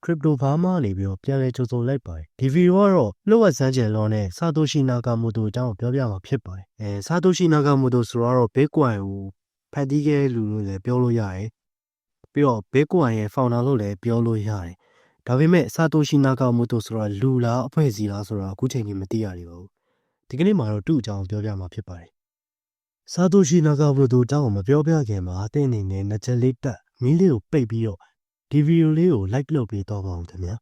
crypto ဘာမှနေပြီးတော့ပြန်လဲကြိုဆိုလိုက်ပါတယ်ဒီဗီဒီယိုကတော့လှုပ်ဝက်စမ်းကျင်လောနဲ့ Satoshi Nakamoto အကြောင်းပြောပြမှာဖြစ်ပါတယ်Satoshi Nakamoto ဆိုတော့ Bitcoin ကိုဖန်တီးခဲ့တဲ့လူလို့လည်းပြောလို့ရတယ်ပြီးတော့ Bitcoin ရဲ့ founder လို့လည်းပြောလို့ရတယ်ဒါပေမဲ့ Satoshi Nakamoto ဆိုတာလူလားအဖွဲ့အစည်းလားဆိုတာအခုချိန်ကြီးမသိရသေးပါဘူးဒီကနေ့မှာတော့သူ့အကြောင်းပြောပြမှာဖြစ်ပါတယ်Satoshi Nakamoto အကြောင်းကိုမပြောပြခင်မှာအသင်အနေနဲ့နှစ်ချက်လေးတက်မီးလေးကိုပိတ်ပြီးတော့ဒီဗီဒီယိုလေးကို like လုပ်ပေးတော့ပါဦးခင်ဗျာ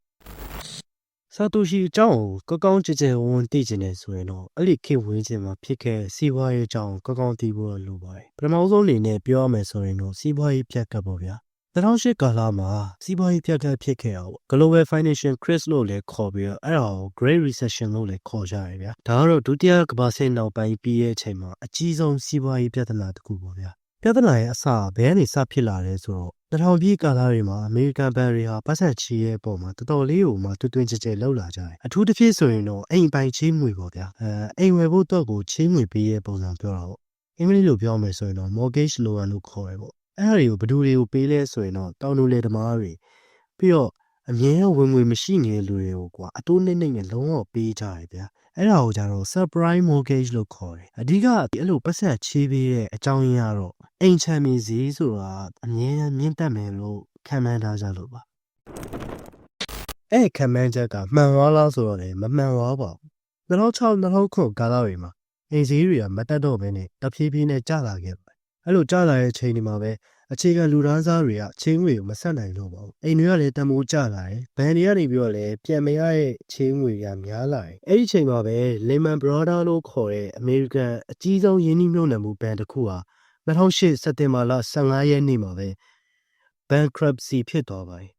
Satoshi အကြောင်းကိုကောင်းကြကြဝန်းသိချင်တယ်ဆိုရင်တော့အဲ့ဒီခေတ်ဝန်းကျင်မှာဖြစ်ခဲ့စီးပွားရေးအကြောင်းကောင်းသိဖို့လိုပါတယ်ပထမဆုံးအနေနဲ့ပြောရမယ်ဆိုရင်တော့စီးပွားရေးပြတ်ကတ်ပေါ့ဗျာ2008ကာလမှာစီးပွားရေးပြတ်ကတ်ဖြစ်ခဲ့အောင် Global Financial Crisis လို့လည်းခေါ်ပြီးတော့အဲ့ဒါကို Great Recession လို့လည်းခေါ်ကြရတယ်ဗျာဒါကတော့ဒုတိယကမ္ဘာစစ်နောက်ပိုင်းပြီးရဲ့အချိန်မှာအကြီးဆုံးစီးပွားရေးပြဿနာတစ်ခုပေါ့ဗျာပြဿနာရဲ့အစဘယ်ကနေစဖြစ်လာလဲဆိုတော့2000ပြည့်ကာလတွေမှာအမေရိကန်ဘဏ်တွေဟာပတ်စံချီရဲ့အပေါ်မှာတော်တော်လေးကိုမှတွင်ကြဲကြဲလှုပ်လာကြတယ်အထူးသဖြင့်ဆိုရင်တော့အိမ်ပိုင်ချေးငွေပေါ့ဗျာအိမ်ဝယ်ဖို့တော့ကိုချေးငွေပေးရဲ့ပုံစံပြောတာပေါ့အင်္ဂလိပ်လိုပြောမယ်ဆိုရင်တော့ mortgage loan လို့ခေါ်ရပေါ့အဲ့ဒါတွေကိုဘယ်သူတွေကိုပေးလဲဆိုရင်တော့တောင်သူလယ်သမားတွေပြီးတော့အမြဲဝင်ငွေမရှိနေတဲ့လူတွေကိုကွာအတိုးနှိမ့်နဲ့လုံးဝပေးကြရတယ်ဗျာအဲ့ဒါကိုကြတော့ subprime mortgage လို့ခေါ်တယ်အဓိကအဲ့လိုပတ်စံချေးပေးတဲ့အကြောင်းရင်းကတော့အိမ်ချမ်းမြေဈေးဆိုတာအမြဲမြင့်တက်မယ်လို့ခံမှန်းထားကြလို့ပါအဲ့ခံမှန်းချက်ကမှန်သွားလားဆိုတော့လည်းမမှန်သွားပါဘူး2006-2009ကာလတွေမှာအိမ်ဈေးတွေကမတက်တော့ဘဲနဲ့တဖြည်းဖြည်းနဲ့ကျလာခဲ့ပါတယ်အဲ့လိုကျလာတဲ့အချိန်ဒီမှာပဲအခြေခံလူသားစားတွေကချင်းငွေကိုမဆက်နိုင်လို့ပါဘူးအိမ်တွေကလည်းတမိုးကျလာတယ်ဘဏ်တွေကနေပြီးတော့လည်းပြန်မရတဲ့ချင်းငွေကများလာတယ်အဲ့ဒီအချိန်မှာပဲ Lehman Brothers လို့ခေါ်တဲ့အမေရိကန်အကြီးဆုံးယင်းနှိမ့်မြုပ်နှံမှုဘဏ်တစ်ခုဟာ2008စက်တင်ဘာလ15ရက်နေ့မှာပဲ bankruptcy ဖြစ်သွားပါတယ်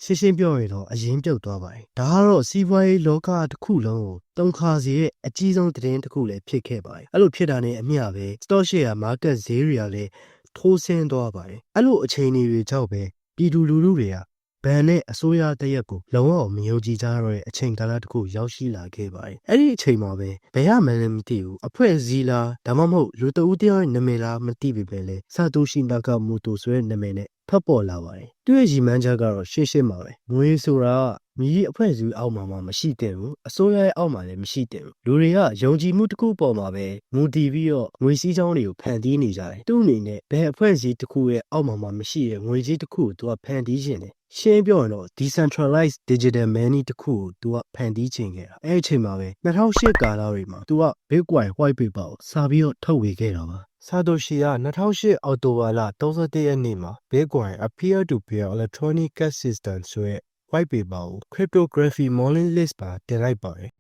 ရှင်းပြောရင်တော့အရင်ပြုတ်သွားပါတယ်ဒါကတော့စီးပွားရေးလောကတစ်ခုလုံးကိုတုံခါစီရဲ့အကြီးဆုံးသတင်းတစ်ခုလည်းဖြစ်ခဲ့ပါတယ်အဲ့လိုဖြစ်တာနဲ့အမျှပဲ stock share market ဈေးတွေကလည်းထိုးဆင်းသွားပါတယ်အဲ့လိုအခြေအနေတွေကြောင့်ပဲပြည်သူလူထုတွေကဘဏ်နဲ့အစိုးရတရက်ကိုလုံးဝမယုံကြည်ကြတော့တဲ့အချိန်ကာလတစ်ခုရောက်ရှိလာခဲ့ပါတယ်အဲ့ဒီအချိန်မှာပဲဘယ်ရမှန်းလည်းမသိဘူးအဖွဲ့အစည်းလားဒါမှမဟုတ်လူတဦးတယောက်ရဲ့နာမည်လားမသိပေပဲလေSatoshi Nakamotoဆိုတဲ့နာမည်နဲ့ဖတ်ပေါ်လာပါတယ်သူ့ရဲ့ရည်မှန်းချက်ကတော့ရှင်းပါပဲငွေဆိုတာမြည်အဖွဲ့အစည်းအောက်မှာမရှိတဲ့ဘူးအစိုးရရဲ့အောက်မှာလည်းမရှိတဲ့ဘူးလူတွေကယုံကြည်မှုတစ်ခုပေါ်မှာပဲမူတည်ပြီးတော့ငွေစည်းကြောင်းတွေကိုဖန်တီးနေကြတယ်သူ့အနေနဲ့ဘယ်အဖွဲ့အစည်းတစ်ခုရဲ့အောက်မှာမရှိတဲ့ငွေကြီးတစ်ခုကိုသူကဖန်တီးခြင်းတယ်ရှင်းပြောရင်တော့ decentralized digital money တစ်ခုကိုသူကဖန်တီးခြင်းခဲ့တာအဲ့အချိန်မှာပဲ2008ကာလတွေမှာသူက Bitcoin white paper ကိုစာပြီးတော့ထုတ်ဝေခဲ့တာပါSatoshi က2008အောက်တိုဘာလ31ရက်နေ့မှာ Bitcoin a peer-to-peer electronic cash system ဆိုတဲ့ white paper ကို cryptography mailing list ပါတင်လိုက်ပါတယ်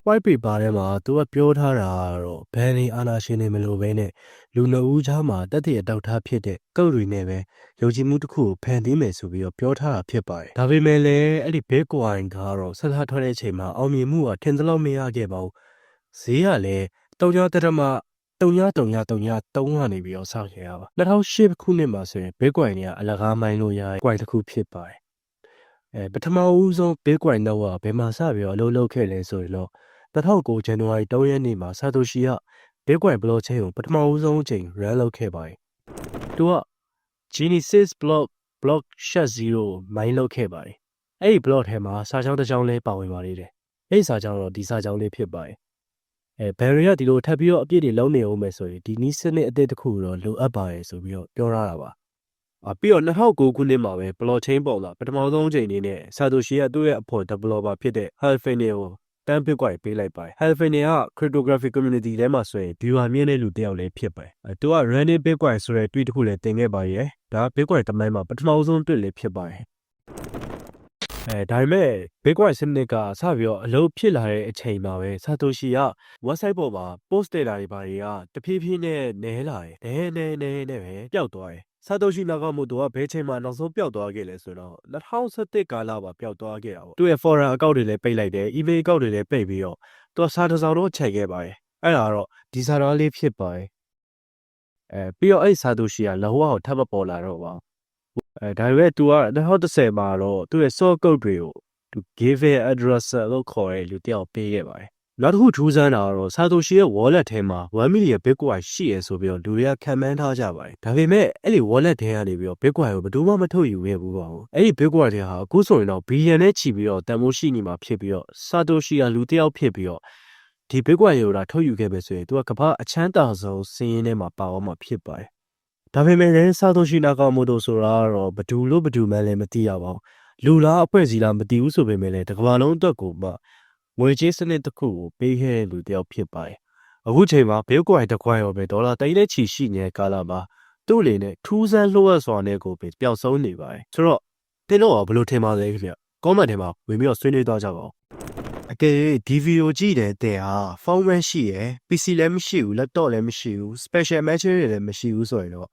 white paper ထဲမှာသူကပြောထားတာကတော့ဘန်နီအာနာရှင်တွေမလိုဘဲနဲ့လူနှုတ်ဦးချားမှာတက်တဲ့အတောက်ထားဖြစ်တဲ့ကုတ်တွေနဲ့ပဲယုံကြည်မှုတစ်ခုကိုဖန်တီးမယ်ဆိုပြီးတော့ပြောထားတာဖြစ်ပါတယ်ဒါပေမဲ့လည်းအဲ့ဒီ Bitcoin ကတော့ဆက်ထားထွက်တဲ့အချိန်မှာအောင်မြင်မှုကထင်သလောက်မရခဲ့ပါဘူးဈေးကလည်း3.333ကနေပြီးတော့ဆောက်ခဲ့ရပါ2008ခုနှစ်မှာဆိုရင် Bitcoin တွေကအလကားမိုင်းလို့ရတဲ့ coin တစ်ခုဖြစ်ပါတယ်ပထမဦးဆုံး Bitcoin တော့ဘယ်မှာစပြီးတော့အလုပ်လုပ်ခဲ့လဲဆိုရင်တော့2009 January 3ရက်နေ့မှာ Satoshi က Bitcoin blockchain ကိုပထမဦးဆုံးအချိန် run လုပ်ခဲ့ပါတယ်သူက Genesis block SHA-0 mine လုပ်ခဲ့ပါတယ်အဲ့ဒီ block ထဲမှာစာကြောင်းတစ်ကြောင်းလေးပါဝင်ပါသေးတယ်အဲ့ဒီစာကြောင်းတော့ဒီစာကြောင်းလေးဖြစ်ပါတယ်ဘယ်ရီကဒီလိုထပ်ပြီးတော့အပြည့်တွေလုံးနေအောင်မယ်ဆိုရင်ဒီနီးစနစ်အသစ်တစ်ခုတော့လိုအပ်ပါတယ်ဆိုပြီးတော့ပြောရတာပါပြီးတော့2009ခုနှစ်မှာပဲ blockchain ပေါ်လာပထမဆုံးအချိန်အနေနဲ့ Satoshi ကသူ့ရဲ့အဖို့ developer ဖြစ်တဲ့ Halfine ကို10 Bitcoin ပေးလိုက်ပါတယ် Halfine က cryptography community ထဲမှာဆိုရင် viewer မြင့်တဲ့လူတစ်ယောက်လည်းဖြစ်ပါတယ်သူက running Bitcoin ဆိုတဲ့ tweet တစ်ခုလည်းတင်ခဲ့ပါရဲ့ဒါ Bitcoin တမိုင်းမှာပထမဆုံး tweet လည်းဖြစ်ပါတယ်ဒါပေမဲ့ Bitcoin စနစ်ကစပြီးတော့အလုပ်ဖြစ်လာတဲ့အချိန်မှာပဲ Satoshi က website ပေါ်မှာ post တင်တာတွေဘာတွေကတဖြည်းဖြည်းနဲ့နည်းလာတယ်နည်းပဲပျောက်သွားတယ်Satoshi Nakamoto ကဘယ်ချိန်မှာနောက်ဆုံးပျောက်သွားခဲ့လဲဆိုတော့2011ကာလမှာပျောက်သွားခဲ့တာပေါ့သူ့ရဲ့ forum account တွေလည်းပိတ်လိုက်တယ် email account တွေလည်းပိတ်ပြီးတော့သူကစာတစ်စောင်တော့ချိန်ခဲ့ပါတယ်အဲ့ဒါတော့ဒီစာသားလေးဖြစ်ပါတယ်ပြီးတော့အဲ့ Satoshi ကလောကကိုထပ်မပေါ်လာတော့ပါဒါပေမဲ့ तू က2010မှာတော့သူ့ရဲ့ source code တွေကိုသူ give address လို့ခေါ်တဲ့လူတယောက်ပေးခဲ့ပါတယ် နောက်တစ်ခုထူးဆန်းတာကတော့ Satoshi ရဲ့ wallet ထဲမှာ1 million Bitcoin ရှိရဆိုပြီးတော့လူတွေကခံမှန်းထားကြပါတယ်ဒါပေမဲ့အဲ့ဒီ wallet ထဲကနေပြီးတော့ Bitcoin ကိုဘယ်သူမှမထုတ်ယူခဲ့ဘူးပါဘူးအဲ့ဒီ Bitcoin တွေဟာအခုဆိုရင်တော့ billion နဲ့ချီပြီးတော့တန်ဖိုးရှိနေမှာဖြစ်ပြီးတော့ Satoshi ကလူတစ်ယောက်ဖြစ်ပြီးတော့ဒီ Bitcoin တွေကိုဒါထုတ်ယူခဲ့ပဲဆိုရင်သူကကမ္ဘာအချမ်းသာဆုံးစင်းရင်းထဲမှာပါအောင်မှာဖြစ်ပါတယ်ဒါပေမဲ့လည်း Satoshi Nakamoto ဆိုတာကတော့ဘယ်သူလို့ဘယ်သူမှလည်းမသိရပါဘူးလူလားအဖွဲ့အစည်းလားမသိဘူးဆိုပေမဲ့လည်းတစ်ကမ္ဘာလုံးအတွက်ကိုမှငွေကြေးစနစ်တစ်ခုကိုပေးခဲ့တဲ့လူတစ်ယောက်ဖြစ်ပါတယ်အခုချိန်မှာ Bitcoin တစ်ခွိုင်းရောပဲဒေါ်လာ300ချီရှိနေတဲ့ကာလမှာသူ့အနေနဲ့ထူးဆန်းလှုပ်စွာနဲ့ကိုပဲပျောက်ဆုံးနေပါတယ်ဆိုတော့တင်းတော့ဘယ်လိုထင်ပါလဲခင်ဗျ comment ထဲမှာဝင်ပြီးတော့ဆွေးနွေးသွားကြပါဦးအကယ်၍ဒီဗီဒီယိုကြည့်တဲ့တဲ့ဟာဖုန်းပဲရှိရယ် PC လည်းမရှိဘူး laptop လည်းမရှိဘူး special machine တွေလည်းမရှိဘူးဆိုရင်တော့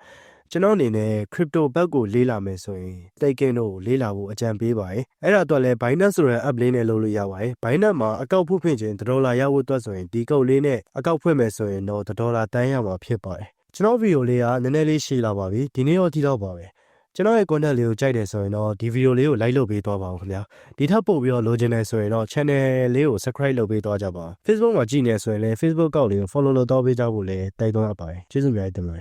ကျွန်တော်အနေနဲ့ crypto ဘက်ကိုလေးလာမယ်ဆိုရင် staking တို့ကိုလေးလာဖို့အကြံပေးပါတယ်အဲ့ဒါအတွက်လည်း Binance ဆိုတဲ့ app လေးနဲ့လုပ်လို့ရပါတယ် Binance မှာအကောင့်ဖွင့်ခြင်း$ရဖို့အတွက်ဆိုရင်ဒီကုတ်လေးနဲ့အကောင့်ဖွင့်မယ်ဆိုရင်တော့$တန်းရမှာဖြစ်ပါတယ်ကျွန်တော်ဗီဒီယိုလေးကနည်းနည်းလေးရှည်လာပါပြီဒီနေ့တော့ဒီတော့ပါပဲကျွန်တော်ရဲ့ content လေးကိုကြိုက်တယ်ဆိုရင်တော့ဒီဗီဒီယိုလေးကို like လုပ်ပေးသွားပါဦးခင်ဗျာဒီထပ်ပို့ပြီးတော့လိုချင်တယ်ဆိုရင်တော့ channel လေးကို subscribe လုပ်ပေးသွားကြပါ Facebook မှာကြည့်နေဆိုရင်လည်း Facebook အကောင့်လေးကို follow လုပ်တော့ပေးကြဖို့လည်းတိုက်တွန်းအပ်ပါတယ်ကျေးဇူးများတင်ပါတယ်